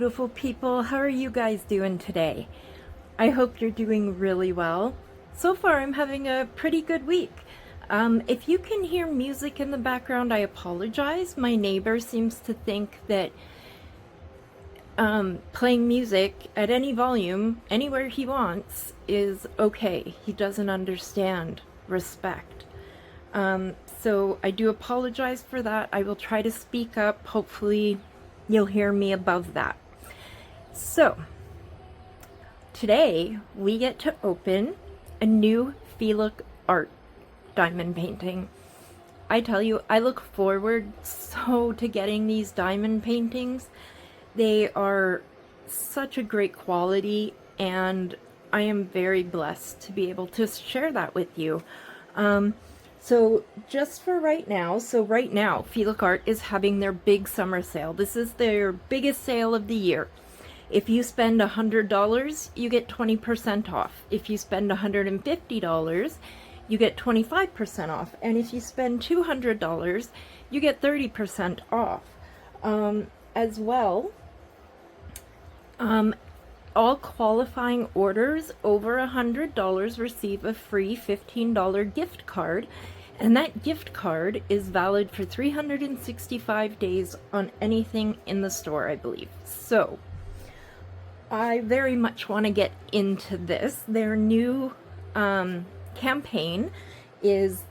beautiful people. How are you guys doing today? I hope you're doing really well. So far, I'm having a pretty good week. If you can hear music in the background, I apologize. My neighbor seems to think that playing music at any volume, anywhere he wants, is okay. He doesn't understand respect. So I do apologize for that. I will try to speak up. Hopefully you'll hear me above that. So today we get to open a new Feelook Art diamond painting. I tell you, I look forward so to getting these diamond paintings. They are such a great quality, and I am very blessed to be able to share that with you. So just for right now, Feelook Art is having their big summer sale. This is their biggest sale of the year. If you spend $100, you get 20% off. If you spend $150, you get 25% off. And if you spend $200, you get 30% off. As well, all qualifying orders over $100 receive a free $15 gift card, and that gift card is valid for 365 days on anything in the store, I believe. So I very much want to get into this. Their new campaign is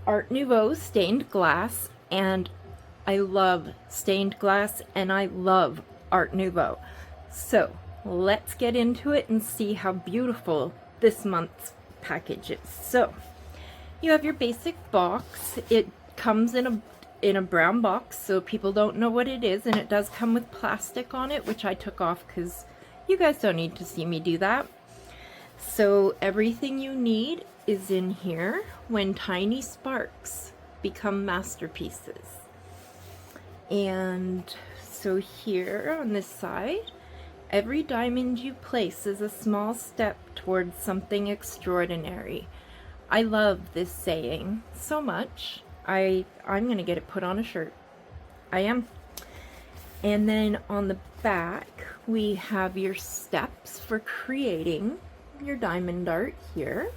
Art Nouveau stained glass, and I love stained glass and I love Art Nouveau. So let's get into it and see how beautiful this month's package is. So you have your basic box. It comes in a brown box, so people don't know what it is, and it does come with plastic on it, which I took off because you guys don't need to see me do that. So everything you need is in here when tiny sparks become masterpieces. And so here on this side, every diamond you place is a small step towards something extraordinary. I love this saying so much. I'm gonna get it put on a shirt. I am. And then on the back, we have your steps for creating your diamond art here.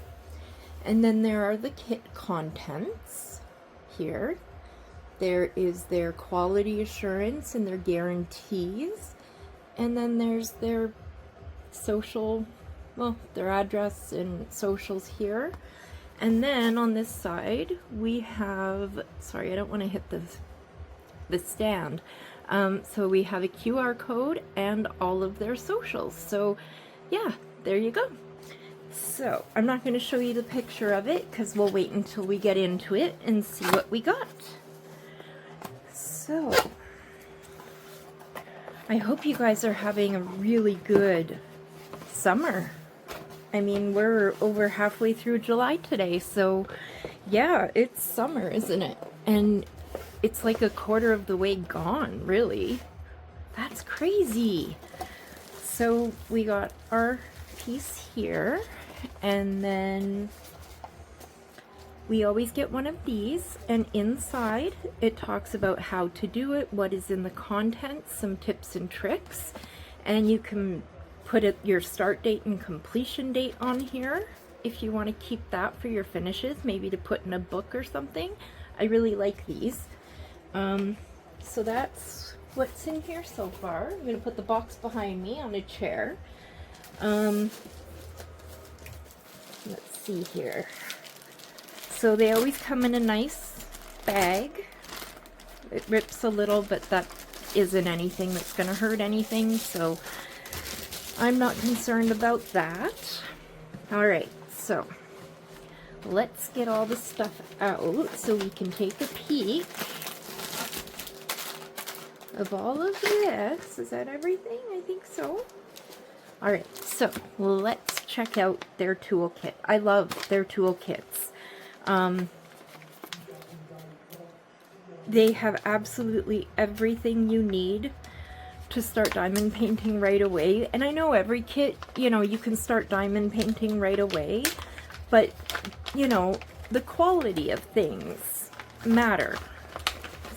And then there are the kit contents here. There is their quality assurance and their guarantees. And then there's their social, well, their address and socials here. And then on this side, we have, sorry, I don't want to hit the stand. So we have a QR code and all of their socials. So yeah, there you go. So I'm not going to show you the picture of it because we'll wait until we get into it and see what we got. So I hope you guys are having a really good summer. I mean, we're over halfway through July today, so yeah, it's summer, isn't it? And it's like a quarter of the way gone, really. That's crazy. So we got our piece here, and then we always get one of these, and inside it talks about how to do it, what is in the contents, some tips and tricks, and you can put your start date and completion date on here if you want to keep that for your finishes, maybe to put in a book or something. I really like these. So that's what's in here so far. I'm going to put the box behind me on a chair. Let's see here. So they always come in a nice bag. It rips a little, but that isn't anything that's going to hurt anything, so I'm not concerned about that. Alright, so let's get all the stuff out so we can take a peek of all of this. Is that everything? I think so. Alright, so let's check out their toolkit. I love their toolkits. They have absolutely everything you need to start diamond painting right away. And I know every kit, you know, you can start diamond painting right away, but you know, the quality of things matter.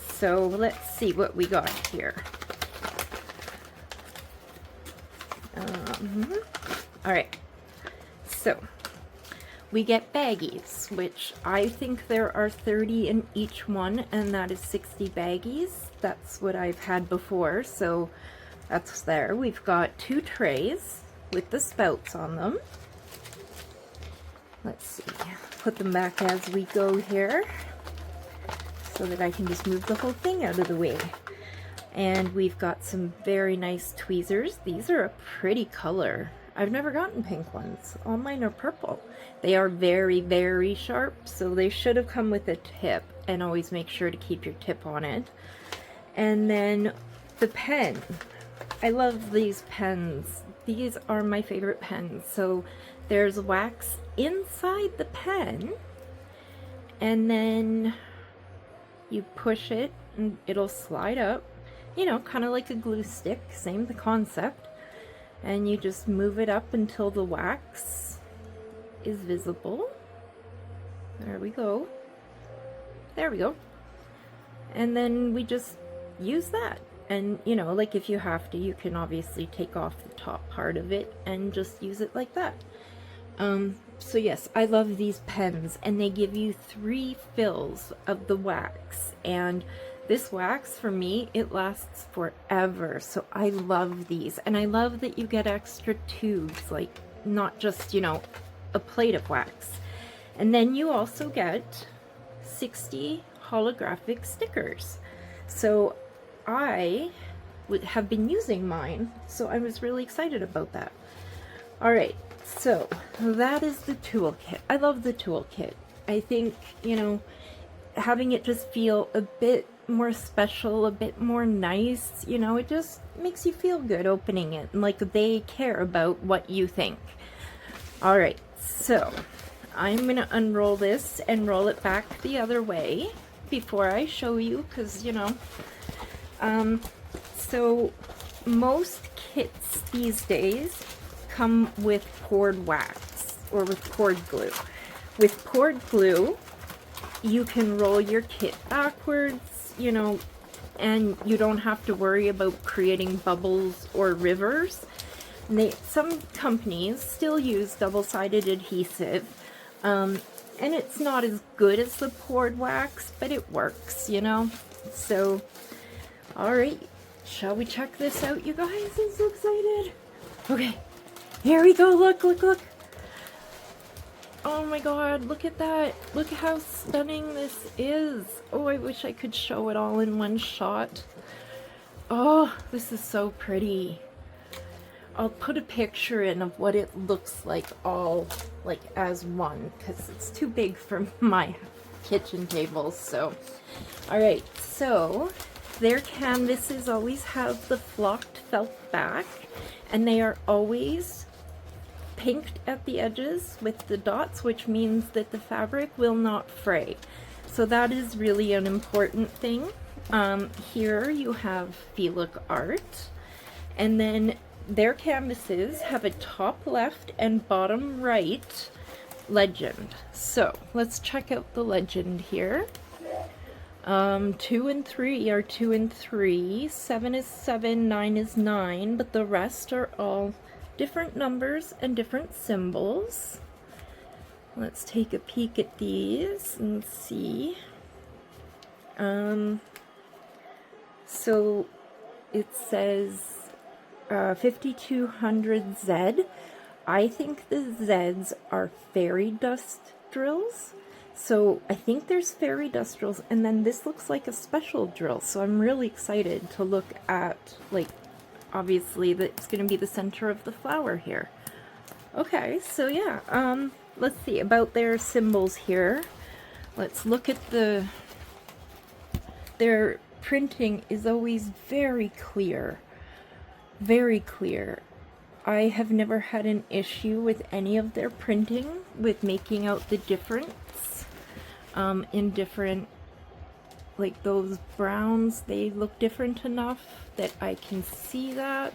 So let's see what we got here. All right, so we get baggies, which I think there are 30 in each one, and that is 60 baggies. That's what I've had before, so that's there. We've got 2 trays with the spouts on them. Let's see, put them back as we go here so that I can just move the whole thing out of the way. And we've got some very nice tweezers. These are a pretty color. I've never gotten pink ones. All mine are purple. They are very, very sharp, so they should have come with a tip, and always make sure to keep your tip on it. And then the pen. I love these pens. These are my favorite pens. So there's wax inside the pen, and then you push it and it'll slide up, you know, kind of like a glue stick, same the concept. And you just move it up until the wax is visible. There we go. There we go. And then we just use that. And, you know, like if you have to, you can obviously take off the top part of it and just use it like that. So yes, I love these pens, and they give you 3 fills of the wax, and this wax for me, it lasts forever. So I love these, and I love that you get extra tubes, like not just, you know, a plate of wax. And then you also get 60 holographic stickers. So I have been using mine, so I was really excited about that. All right, so that is the toolkit. I love the toolkit. I think, you know, having it just feel a bit more special, a bit more nice, you know, it just makes you feel good opening it, and like they care about what you think. All right, so I'm gonna unroll this and roll it back the other way before I show you, because, you know, so most kits these days come with poured wax or with poured glue. With poured glue, you can roll your kit backwards, you know, and you don't have to worry about creating bubbles or rivers. Some companies still use double-sided adhesive, and it's not as good as the poured wax, but it works, you know. So, all right, shall we check this out, you guys? I'm so excited. Okay, here we go. Look, look, look. Oh my god, look at that. Look how stunning this is. Oh, I wish I could show it all in one shot. Oh, this is so pretty. I'll put a picture in of what it looks like all like as one, because it's too big for my kitchen table. So, all right, so their canvases always have the flocked felt back, and they are always pinked at the edges with the dots, which means that the fabric will not fray. So that is really an important thing. Here you have Feelook Art, and then their canvases have a top left and bottom right legend. So let's check out the legend here. 2 and 3 are 2 and 3, 7 is 7, 9 is 9, but the rest are all different numbers and different symbols. Let's take a peek at these and see. So it says 5200Z. I think the Zs are fairy dust drills. So I think there's fairy dust drills, and then this looks like a special drill. So I'm really excited to look at, like, obviously that's going to be the center of the flower here. Okay, so yeah, let's see about their symbols here. Let's look at their printing is always very clear. Very clear. I have never had an issue with any of their printing, with making out the difference in different, like those browns, they look different enough that I can see that.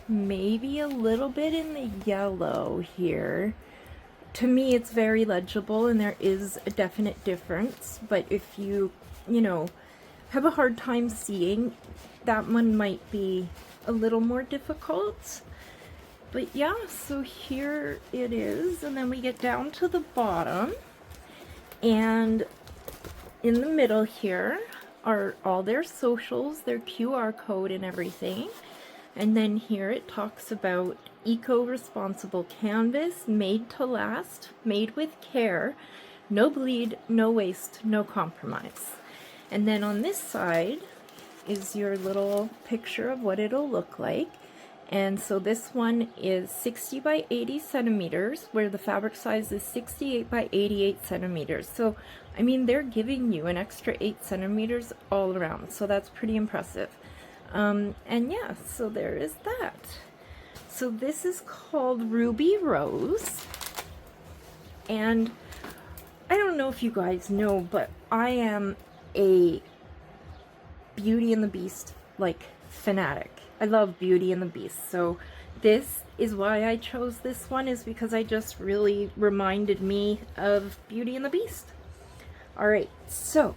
Maybe a little bit in the yellow here. To me, it's very legible, and there is a definite difference, but if you know, have a hard time seeing, that one might be a little more difficult. But yeah, so here it is, and then we get down to the bottom, and in the middle here are all their socials, their QR code and everything. And then here it talks about eco-responsible canvas, made to last, made with care, no bleed, no waste, no compromise. And then on this side is your little picture of what it'll look like. And so this one is 60 by 80 centimeters, where the fabric size is 68 by 88 centimeters. So, I mean, they're giving you an extra 8 centimeters all around, so that's pretty impressive. And yeah, so there is that. So this is called Ruby Rose, and I don't know if you guys know, but I am a Beauty and the Beast, like, fanatic. I love Beauty and the Beast, so this is why I chose this one, is because I just really reminded me of Beauty and the Beast. Alright, so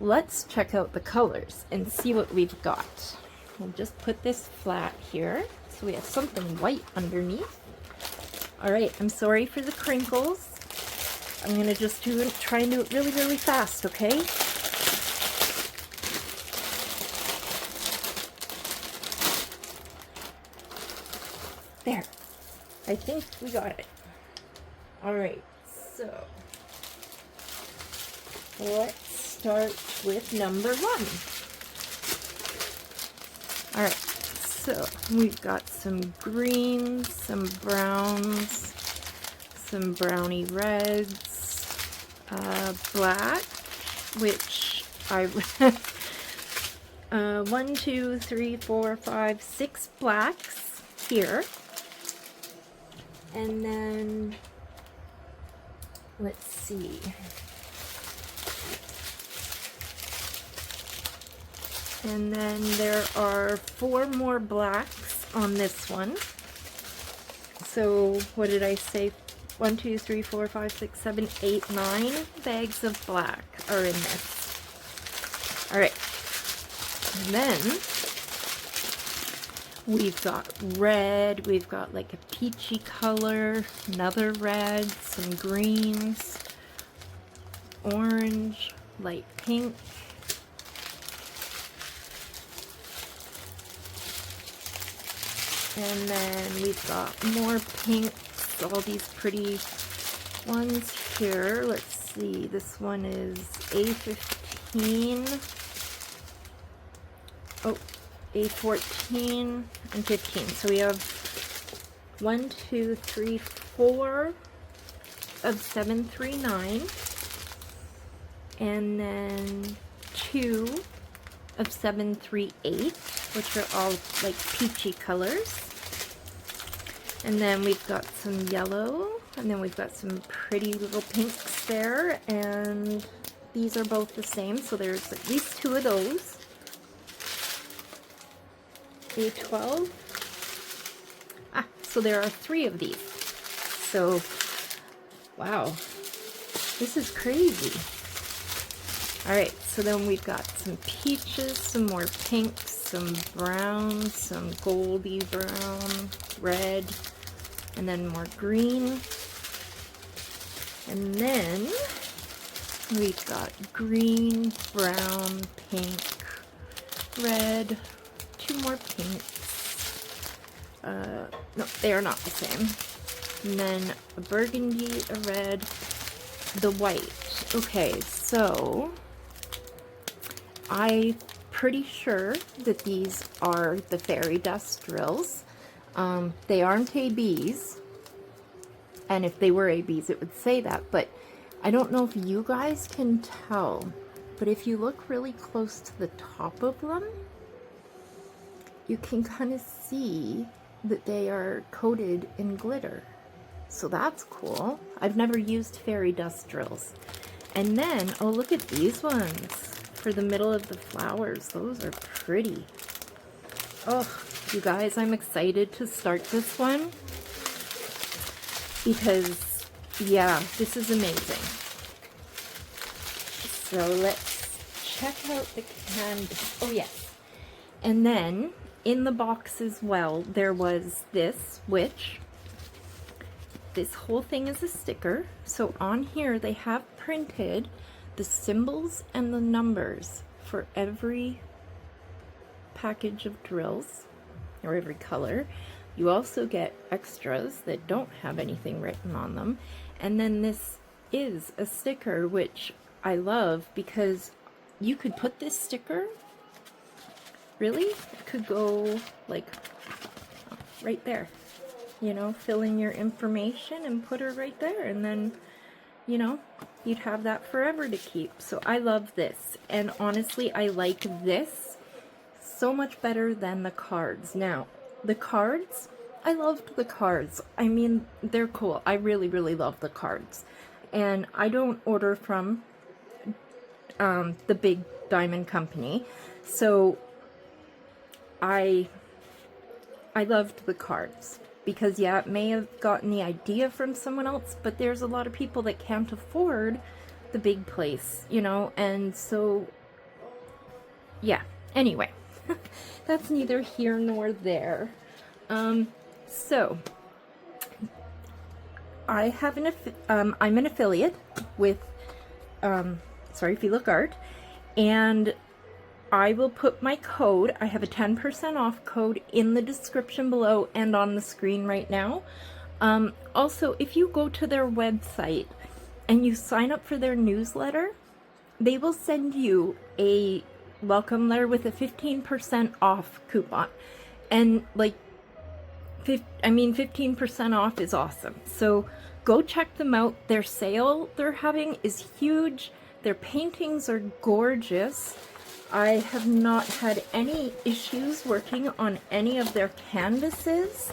let's check out the colors and see what we've got. We'll just put this flat here so we have something white underneath. Alright, I'm sorry for the crinkles. I'm going to just try and do it really, really fast, okay? There. I think we got it. Alright, so let's start with number 1. Alright, so we've got some greens, some browns, some brownie reds, black, which I 1, 2, 3, 4, 5, 6 blacks here. And then, let's see. And then there are 4 more blacks on this one. So, what did I say? 1, 2, 3, 4, 5, 6, 7, 8, 9 bags of black are in this. Alright. And then we've got red, we've got like a peachy color, another red, some greens, orange, light pink, and then we've got more pinks, all these pretty ones here. Let's see, this one is A15, oh, A14 and 15. So we have 1, 2, 3, 4 of 739, and then 2 of 738, which are all like peachy colors. And then we've got some yellow, and then we've got some pretty little pinks there, and these are both the same, so there's at least 2 of those. A12. So there are 3 of these. So, wow, this is crazy. Alright, so then we've got some peaches, some more pinks, some browns, some goldy brown, red, and then more green. And then we've got green, brown, pink, red, 2 more pinks. No, they are not the same. And then a burgundy, a red, the white. Okay, so I'm pretty sure that these are the fairy dust drills. They aren't ABs, and if they were ABs it would say that, but I don't know if you guys can tell, but if you look really close to the top of them, you can kind of see that they are coated in glitter. So that's cool. I've never used fairy dust drills. And then, oh, look at these ones for the middle of the flowers. Those are pretty. Oh, you guys, I'm excited to start this one because, yeah, this is amazing. So let's check out the canvas. Oh, yes. And then in the box as well, there was this, which this whole thing is a sticker. So on here they have printed the symbols and the numbers for every package of drills, or every color. You also get extras that don't have anything written on them. And then this is a sticker, which I love because you could put this sticker, really, it could go like right there, you know, fill in your information and put her right there, and then, you know, you'd have that forever to keep. So I love this, and honestly I like this so much better than the cards. Now the cards, I loved the cards. I mean, they're cool. I really, really love the cards. And I don't order from the big diamond company. So I loved the cards. Because, yeah, it may have gotten the idea from someone else, but there's a lot of people that can't afford the big place, you know? And so, yeah. Anyway, that's neither here nor there. So I have I'm an affiliate with, Feelook Art, and I will put my code. I have a 10% off code in the description below and on the screen right now. Also, if you go to their website and you sign up for their newsletter, they will send you a welcome letter with a 15% off coupon. And like, 15% off is awesome. So go check them out. Their sale they're having is huge. Their paintings are gorgeous. I have not had any issues working on any of their canvases.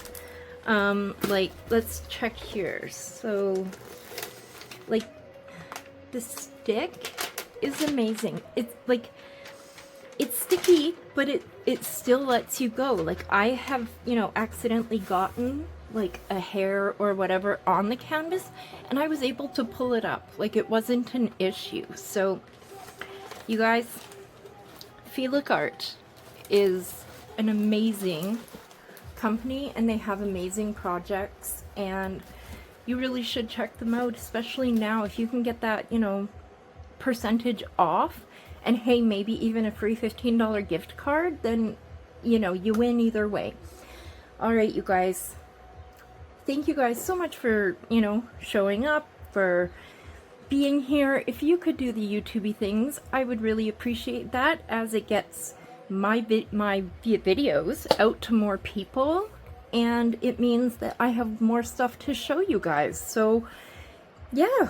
Like, let's check here. So, like, the stick is amazing. It's like, it's sticky, but it still lets you go. Like, I have, you know, accidentally gotten like a hair or whatever on the canvas, and I was able to pull it up. Like, it wasn't an issue. So you guys, Feelook Art is an amazing company, and they have amazing projects, and you really should check them out, especially now if you can get that, you know, percentage off. And hey, maybe even a free $15 gift card, then, you know, you win either way. All right, you guys. Thank you guys so much for, you know, showing up, for being here. If you could do the YouTubey things, I would really appreciate that, as it gets my videos out to more people, and it means that I have more stuff to show you guys. So, yeah.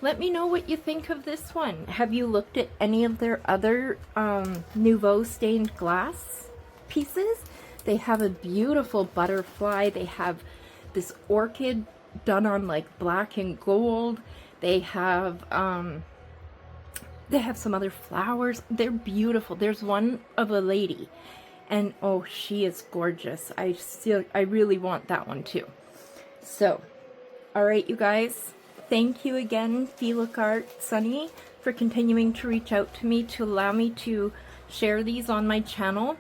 Let me know what you think of this one. Have you looked at any of their other Nouveau stained glass pieces? They have a beautiful butterfly. They have this orchid done on like black and gold. They have some other flowers. They're beautiful. There's one of a lady, and oh, she is gorgeous. I really want that one too. So, all right, you guys. Thank you again, Feelook Art Sunny, for continuing to reach out to me to allow me to share these on my channel.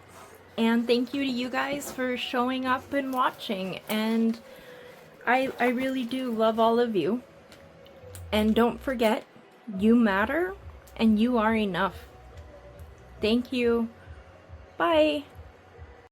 And thank you to you guys for showing up and watching. And I really do love all of you. And don't forget, you matter and you are enough. Thank you. Bye.